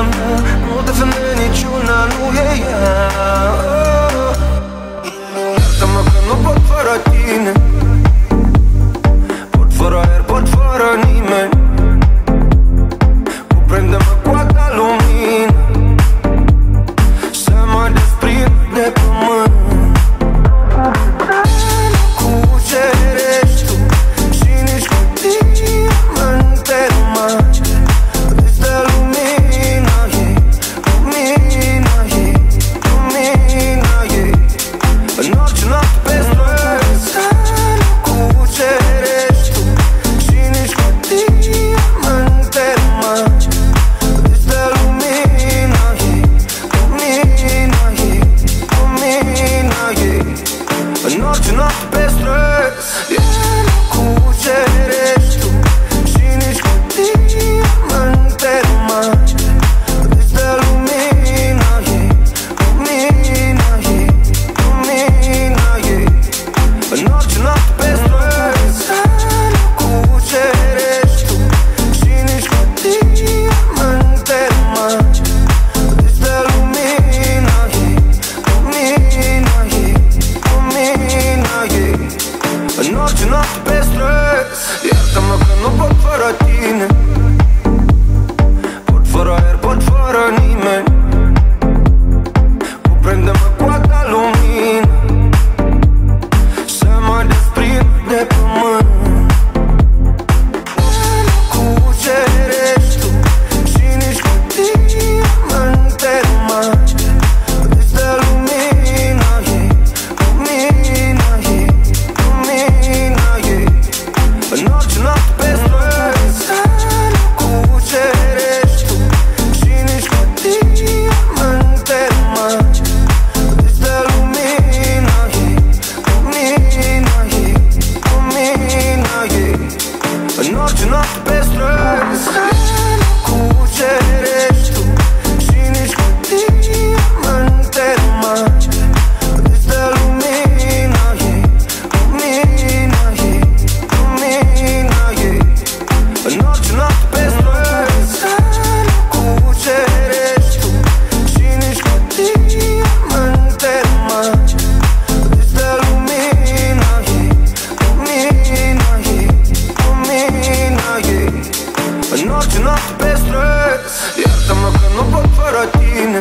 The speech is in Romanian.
mea, nu de femeie niciuna nu e ea. Iartă-mă că nu pot fără tine, pot fără aer, pot fără nimeni. Cuprinde-mă cu a ta lumină, să mă desprind de pământ. Cu ce ești tu și nici cu diamante rămâi. Îți dă lumina ei, lumina ei, lumina ei. În orice noapte pe străzi. Cu ce ești tu și nici cu diamante rămâi. Îți dă lumina ei, lumina ei, lumina ei. În orice noapte pe străzi. Cu ce ești tu și nici cu diamante rămâi. Îți dă lumina ei, lumina ei, lumina ei. În orice noapte pe străzi. Cu ce ești tu și nici cu diamante rămâi. Îți dă lumina ei, lumina ei, lumina ei. În orice noapte pe străzi. Iartă-mă că nu pot fără tine, pot fără aer, pot fără nimeni. Cuprinde-mă cu a ta lumină, să mă desprind de pământ. Cu ce ești tu și nici cu diamante rămâi. Îți dă lumina ei, lumina ei, lumina ei. În orice noapte pe străzi. Cu ce ești tu și nici cu diamante rămâi. Îți dă lumina ei, lumina ei, lumina ei. În orice noapte pe străzi. Cu ce ești tu și nici cu diamante rămâi. Îți dă lumina ei, lumina ei, lumina ei. În orice noapte pe străzi. Cu ce ești tu și nici cu diamante rămâi. Îți dă lumina ei, lumina ei, lumina ei. În orice noapte pe străzi. Iartă-mă că nu pot fără tine,